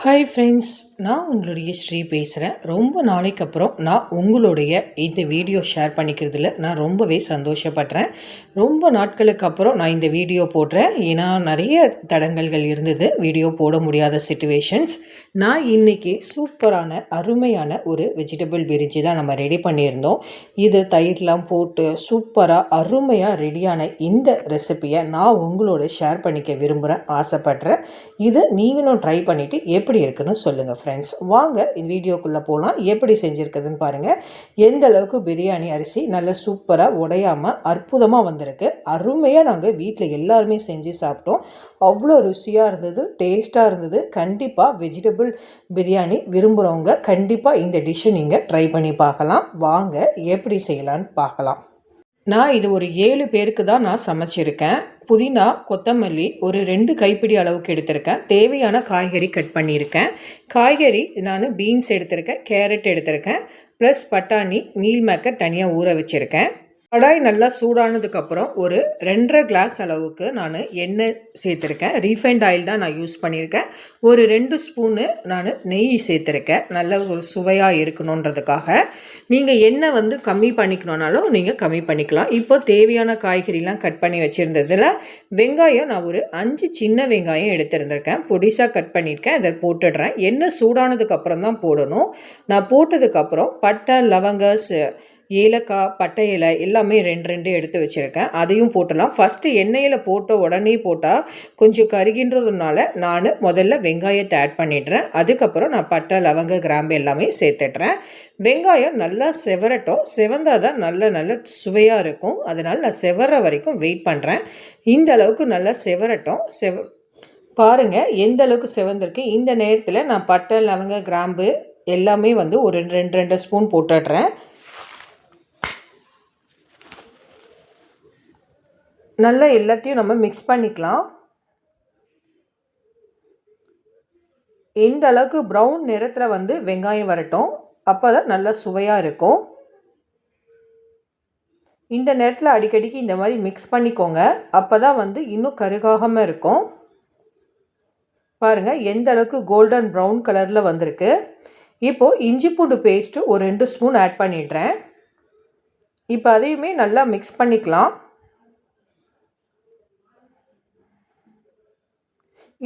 Hi friends, நான் உங்களுடைய ஸ்ரீ பேசுகிறேன். ரொம்ப நாளைக்கு அப்புறம் நான் உங்களுடைய இந்த வீடியோ ஷேர் பண்ணிக்கிறதுல நான் ரொம்பவே சந்தோஷப்படுறேன். ரொம்ப நாட்களுக்கு அப்புறம் நான் இந்த வீடியோ போடுறேன். ஏன்னா நிறைய தடங்கல்கள் இருந்தது, வீடியோ போட முடியாத சிச்சுவேஷன்ஸ். நான் இன்றைக்கி சூப்பரான அருமையான ஒரு வெஜிடபிள் பிரிஞ்சி தான் நம்ம ரெடி பண்ணியிருந்தோம். இது தயிர்லாம் போட்டு சூப்பராக அருமையாக ரெடியான இந்த ரெசிப்பியை நான் உங்களோட ஷேர் பண்ணிக்க விரும்புகிறேன், ஆசைப்படுறேன். இது நீங்களும் ட்ரை பண்ணிவிட்டு எப்படி இருக்குன்னு சொல்லுங்கள் ஃப்ரெண்ட்ஸ். வாங்க இந்த வீடியோக்குள்ளே போகலாம். எப்படி செஞ்சுருக்குதுன்னு பாருங்கள். எந்த அளவுக்கு பிரியாணி அரிசி நல்ல சூப்பராக உடையாமல் அற்புதமாக வந்திருக்கு. அருமையாக நாங்கள் வீட்டில் எல்லாருமே செஞ்சு சாப்பிட்டோம். அவ்வளோ ருசியாக இருந்தது, டேஸ்ட்டாக இருந்தது. கண்டிப்பாக வெஜிடபிள் பிரியாணி விரும்புகிறவங்க கண்டிப்பாக இந்த டிஷ்ஷை நீங்கள் ட்ரை பண்ணி பார்க்கலாம். வாங்க எப்படி செய்யலான்னு பார்க்கலாம். நான் இது ஒரு 7 பேருக்கு தான் நான் சமைச்சிருக்கேன். புதினா, கொத்தமல்லி ஒரு 2 கைப்பிடி அளவுக்கு எடுத்திருக்கேன். தேவையான காய்கறி கட் பண்ணியிருக்கேன். காய்கறி நான் பீன்ஸ் எடுத்திருக்கேன், கேரட் எடுத்திருக்கேன், ப்ளஸ் பட்டாணி, மீல் மேக்கர் தனியாக ஊற வச்சுருக்கேன். கடாய் நல்லா சூடானதுக்கப்புறம் ஒரு 2.5 கிளாஸ் அளவுக்கு நான் எண்ணெய் சேர்த்துருக்கேன். ரீஃபைண்ட் ஆயில் தான் நான் யூஸ் பண்ணியிருக்கேன். ஒரு 2 ஸ்பூனு நான் நெய் சேர்த்துருக்கேன், நல்ல ஒரு சுவையாக இருக்கணுன்றதுக்காக. நீங்கள் எண்ணெய் கம்மி பண்ணிக்கணுன்னாலும் நீங்கள் கம்மி பண்ணிக்கலாம். இப்போ தேவையான காய்கறிலாம் கட் பண்ணி வச்சுருந்ததில் வெங்காயம் நான் ஒரு 5 சின்ன வெங்காயம் எடுத்துருந்துருக்கேன், பொடிசாக கட் பண்ணியிருக்கேன். அதை போட்டுடுறேன். எண்ணெய் சூடானதுக்கப்புறம் தான் போடணும். நான் போட்டதுக்கப்புறம் பட்டை, லவங்க, ஏலக்காய், பட்டை இலை எல்லாமே 2 எடுத்து வச்சுருக்கேன். அதையும் போட்டலாம். ஃபஸ்ட்டு எண்ணெயில் போட்ட உடனே போட்டால் கொஞ்சம் கருகின்றதுனால நான் முதல்ல வெங்காயத்தை ஆட் பண்ணிடுறேன். அதுக்கப்புறம் நான் பட்டை, லவங்க, கிராம்பு எல்லாமே சேர்த்துட்றேன். வெங்காயம் நல்லா செவரட்டும். செவந்தால் தான் நல்ல சுவையாக இருக்கும். அதனால் நான் செவர வரைக்கும் வெயிட் பண்ணுறேன். இந்த அளவுக்கு நல்லா செவரட்டும். பாருங்கள் எந்த அளவுக்கு செவந்திருக்கு. இந்த நேரத்தில் நான் பட்டை, லவங்க, கிராம்பு எல்லாமே ஒரு 2 ஸ்பூன் போட்டுடுறேன். நல்லா எல்லாத்தையும் நம்ம மிக்ஸ் பண்ணிக்கலாம். எந்த அளவுக்கு ப்ரௌன் நிறத்தில் வெங்காயம் வரட்டும், அப்போ தான் நல்லா சுவையாக இருக்கும். இந்த நேரத்தில் அடிக்கடிக்கு இந்த மாதிரி மிக்ஸ் பண்ணிக்கோங்க. அப்போ தான் இன்னும் கருகாகாமல் இருக்கும். பாருங்கள் எந்த அளவுக்கு கோல்டன் ப்ரௌன் கலரில் வந்திருக்கு. இப்போது இஞ்சி பூண்டு பேஸ்ட்டு ஒரு 2 ஸ்பூன் ஆட் பண்ணிடுறேன். இப்போ அதையுமே நல்லா மிக்ஸ் பண்ணிக்கலாம்.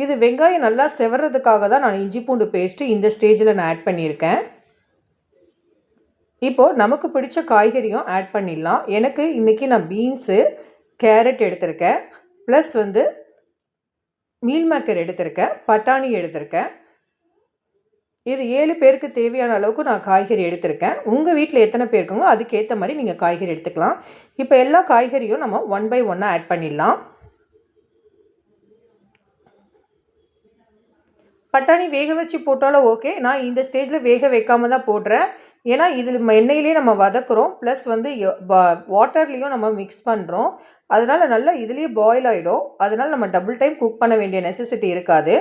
இது வெங்காயம் நல்லா செவறதுக்காக தான் நான் இஞ்சி பூண்டு பேஸ்ட்டு இந்த ஸ்டேஜில் நான் ஆட் பண்ணியிருக்கேன். இப்போது நமக்கு பிடிச்ச காய்கறியும் ஆட் பண்ணிடலாம். எனக்கு இன்றைக்கி நான் பீன்ஸு, கேரட் எடுத்திருக்கேன், ப்ளஸ் மீல் மேக்கர் எடுத்திருக்கேன், பட்டாணி எடுத்திருக்கேன். இது 7 பேருக்கு தேவையான அளவுக்கு நான் காய்கறி எடுத்திருக்கேன். உங்கள் வீட்டில் எத்தனை பேர் இருக்குங்களோ அதுக்கேற்ற மாதிரி நீங்கள் காய்கறி எடுத்துக்கலாம். இப்போ எல்லா காய்கறியும் நம்ம 1 பை 1 ஆட் பண்ணிடலாம். பட்டாணி வேக வச்சு போட்டாலும் ஓகே. நான் இந்த ஸ்டேஜில் வேக வைக்காமல் தான் போடுறேன். ஏன்னா இதில் எண்ணெயிலே நம்ம வதக்குறோம், ப்ளஸ் வாட்டர்லேயும் நம்ம மிக்ஸ் பண்ணுறோம். அதனால் நல்லா இதுலேயே பாயில் ஆகிடும். அதனால் நம்ம டபுள் டைம் குக் பண்ண வேண்டிய நெசசிட்டி இருக்காது.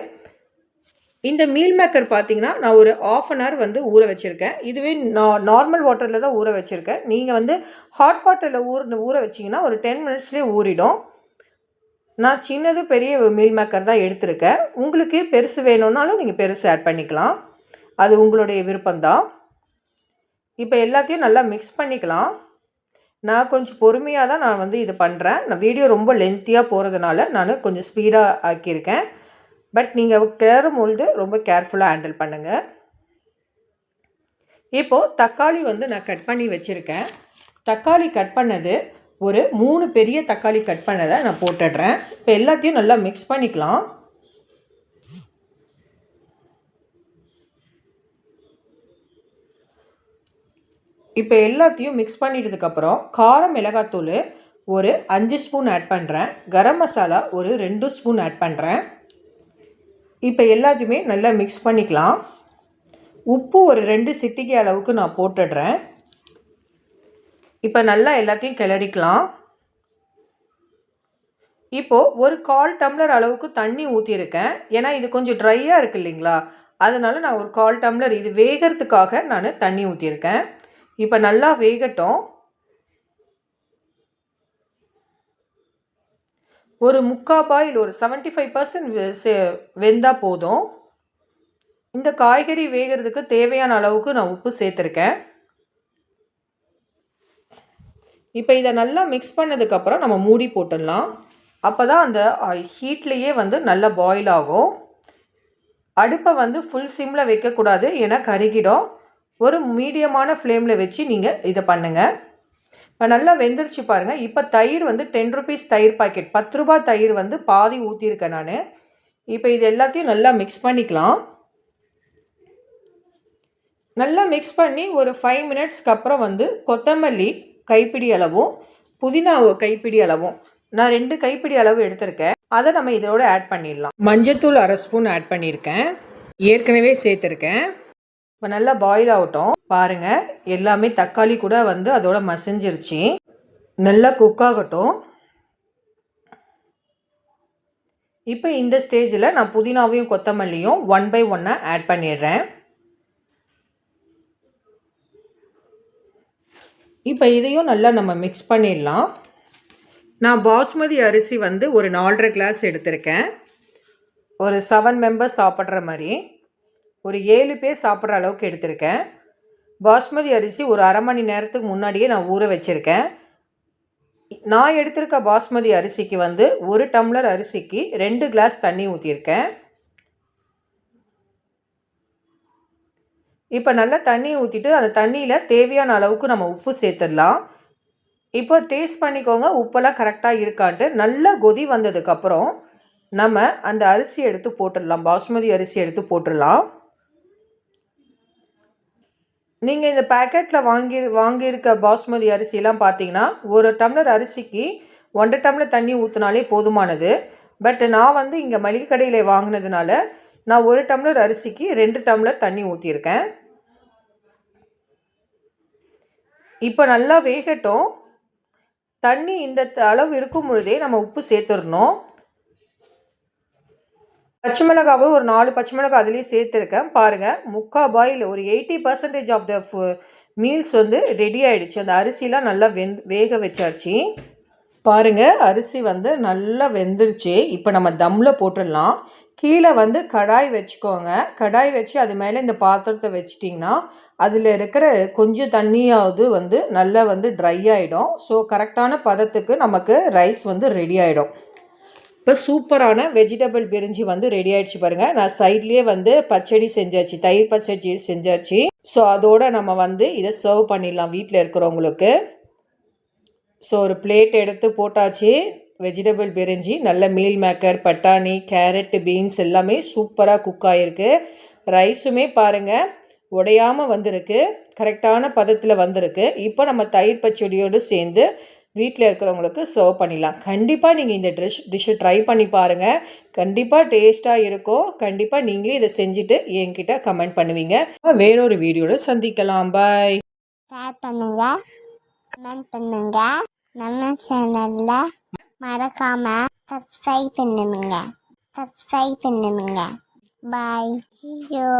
இந்த மீல் மேக்கர் பார்த்திங்கன்னா நான் ஒரு 1/2 hour ஊற வச்சுருக்கேன். இதுவே நார்மல் வாட்டரில் தான் ஊற வச்சுருக்கேன். நீங்கள் ஹாட் வாட்டரில் ஊற வச்சிங்கன்னா ஒரு 10 minutesலேயே ஊறிடும். நான் சின்னது பெரிய மீல் மேக்கர் தான் எடுத்திருக்கேன். உங்களுக்கு பெருசு வேணும்னாலும் நீங்கள் பெருசு ஆட் பண்ணிக்கலாம். அது உங்களுடைய விருப்பம்தான். இப்போ எல்லாத்தையும் நல்லா மிக்ஸ் பண்ணிக்கலாம். நான் கொஞ்சம் பொறுமையாக தான் நான் இது பண்ணுறேன். நான் வீடியோ ரொம்ப லென்த்தியாக போகிறதுனால நான் கொஞ்சம் ஸ்பீடாக ஆக்கியிருக்கேன். பட் நீங்கள் கிளறும்பொழுது ரொம்ப கேர்ஃபுல்லாக ஹேண்டில் பண்ணுங்கள். இப்போது தக்காளி நான் கட் பண்ணி வச்சுருக்கேன். தக்காளி கட் பண்ணது ஒரு 3 பெரிய தக்காளி கட் பண்ணதை நான் போட்டுடுறேன். இப்போ எல்லாத்தையும் நல்லா மிக்ஸ் பண்ணிக்கலாம். இப்போ எல்லாத்தையும் மிக்ஸ் பண்ணிட்டதுக்கப்புறம் காரம் மிளகாத்தூள் ஒரு 5 ஸ்பூன் ஆட் பண்ணுறேன். கரம் மசாலா ஒரு 2 ஸ்பூன் ஆட் பண்ணுறேன். இப்போ எல்லாத்தையுமே நல்லா மிக்ஸ் பண்ணிக்கலாம். உப்பு ஒரு 2 சிட்டிகை அளவுக்கு நான் போட்டுடுறேன். இப்போ நல்லா எல்லாத்தையும் கிளறிக்கலாம். இப்போது ஒரு 1/4 டம்ளர் அளவுக்கு தண்ணி ஊற்றியிருக்கேன். ஏன்னா இது கொஞ்சம் ட்ரையாக இருக்குது இல்லைங்களா, அதனால் நான் ஒரு 1/4 டம்ளர் இது வேகிறதுக்காக நான் தண்ணி ஊற்றியிருக்கேன். இப்போ நல்லா வேகட்டும். ஒரு 3/4 பாயில் ஒரு 75% வெந்தால் போதும். இந்த காய்கறி வேகிறதுக்கு தேவையான அளவுக்கு நான் உப்பு சேர்த்துருக்கேன். இப்போ இதை நல்லா மிக்ஸ் பண்ணதுக்கப்புறம் நம்ம மூடி போட்டுடலாம். அப்போ தான் அந்த ஹீட்லேயே வந்து நல்லா பாயில் ஆகும். அடுப்பை வந்து ஃபுல் சிம்மில் வைக்கக்கூடாது, ஏன்னா கருகிடும். ஒரு மீடியமான ஃப்ளேமில் வச்சு நீங்கள் இதை பண்ணுங்கள். இப்போ நல்லா வெந்துருச்சு பாருங்கள். இப்போ தயிர் வந்து 10 ருபீஸ் தயிர் பாக்கெட், 10 ரூபா தயிர் வந்து பாதி ஊற்றிருக்கேன் நான். இப்போ இது எல்லாத்தையும் நல்லா மிக்ஸ் பண்ணிக்கலாம். நல்லா மிக்ஸ் பண்ணி ஒரு 5 மினிட்ஸ்க்கு அப்புறம் வந்து கொத்தமல்லி கைப்பிடி அளவும் புதினா கைப்பிடி அளவும், நான் 2 கைப்பிடி அளவு எடுத்திருக்கேன், அதை நம்ம இதோட ஆட் பண்ணிடலாம். மஞ்சத்தூள் 1/2 ஸ்பூன் ஆட் பண்ணியிருக்கேன், ஏற்கனவே சேர்த்துருக்கேன். இப்போ நல்லா பாயில் ஆகட்டும். பாருங்கள், எல்லாமே தக்காளி கூட வந்து அதோட மசிஞ்சிருச்சு. நல்லா குக் ஆகட்டும். இப்போ இந்த ஸ்டேஜில் நான் புதினாவையும் கொத்தமல்லியும் 1 by 1 ஆட் பண்ணிடுறேன். இப்போ இதையும் நல்லா நம்ம மிக்ஸ் பண்ணிடலாம். நான் பாஸ்மதி அரிசி வந்து ஒரு 4.5 கிளாஸ் எடுத்திருக்கேன். ஒரு 7 மெம்பர்ஸ் சாப்பிட்ற மாதிரி, ஒரு 7 பேர் சாப்பிட்ற அளவுக்கு எடுத்திருக்கேன். பாஸ்மதி அரிசி ஒரு அரை மணி நேரத்துக்கு முன்னாடியே நான் ஊற வச்சுருக்கேன். நான் எடுத்திருக்க பாஸ்மதி அரிசிக்கு வந்து 1 டம்ளர் அரிசிக்கு 2 கிளாஸ் தண்ணி ஊற்றிருக்கேன். இப்போ நல்லா தண்ணி ஊற்றிட்டு அந்த தண்ணியில் தேவையான அளவுக்கு நம்ம உப்பு சேர்த்துடலாம். இப்போ டேஸ்ட் பண்ணிக்கோங்க, உப்பெல்லாம் கரெக்டாக இருக்கான்ட்டு. நல்லா கொதி வந்ததுக்கப்புறம் நம்ம அந்த அரிசி எடுத்து போட்டுடலாம், பாஸ்மதி அரிசி எடுத்து போட்டுடலாம். நீங்கள் இந்த பேக்கெட்டில் வாங்கியிருக்க பாஸ்மதி அரிசிலாம் பார்த்தீங்கன்னா ஒரு டம்ளர் அரிசிக்கு 1.5 டம்ளர் தண்ணி ஊற்றினாலே போதுமானது. பட் நான் வந்து இங்கே மளிகை கடையில் வாங்கினதுனால நான் 1 டம்ளர் அரிசிக்கு 2 டம்ளர் தண்ணி ஊற்றிருக்கேன். இப்போ நல்லா வேகட்டும். தண்ணி இந்த அளவு இருக்கும் பொழுதே நம்ம உப்பு சேர்த்துடணும். பச்சை மிளகாவும் ஒரு 4 பச்சை மிளகாய் அதுலேயே சேர்த்துருக்கேன். பாருங்கள், முக்கால் பாயில், ஒரு 80% ஆஃப் த மீல்ஸ் வந்து ரெடி ஆகிடுச்சு. அந்த அரிசிலாம் நல்லா வேக வச்சாச்சு. பாருங்கள், அரிசி வந்து நல்லா வெந்துருச்சு. இப்போ நம்ம தம்மில் போட்டுடலாம். கீழே வந்து கடாய் வச்சுக்கோங்க. கடாய் வச்சு அது மேலே இந்த பாத்திரத்தை வச்சிட்டிங்கன்னா அதில் இருக்கிற கொஞ்சம் தண்ணியாவது வந்து நல்லா வந்து ட்ரை ஆகிடும். ஸோ கரெக்டான பதத்துக்கு நமக்கு ரைஸ் வந்து ரெடி ஆகிடும். இப்போ சூப்பரான வெஜிடபிள் பிரிஞ்சி வந்து ரெடி ஆகிடுச்சு பாருங்கள். நான் சைட்லேயே வந்து பச்சடி செஞ்சாச்சு, தயிர் பச்சடி செஞ்சாச்சு. ஸோ அதோடு நம்ம வந்து இதை சர்வ் பண்ணிடலாம் வீட்டில் இருக்கிறவங்களுக்கு. ஸோ ஒரு பிளேட் எடுத்து போட்டாச்சு. வெஜிடபிள் பிரிஞ்சி நல்ல மீல் மேக்கர், பட்டாணி, கேரட், பீன்ஸ் எல்லாமே சூப்பராக குக் ஆகிருக்கு. ரைஸுமே பாருங்கள் உடையாமல் வந்திருக்கு, கரெக்டான பதத்தில் வந்திருக்கு. இப்போ நம்ம தயிர் பச்சடியோடு சேர்ந்து வீட்டில் இருக்கிறவங்களுக்கு சர்வ் பண்ணிடலாம். கண்டிப்பாக நீங்கள் இந்த டிஷ்ஷை ட்ரை பண்ணி பாருங்கள். கண்டிப்பாக டேஸ்ட்டாக இருக்கும். கண்டிப்பாக நீங்களே இதை செஞ்சுட்டு என்கிட்ட கமெண்ட் பண்ணுவீங்க. வேறொரு வீடியோவில் சந்திக்கலாம். பாய். ஷேர் பண்ணுங்க, கமெண்ட் பண்ணுங்க, நம்ம சேனல்ல மறக்காம சப்ஸ்கிரைப் பண்ணுங்க. பாய். See you.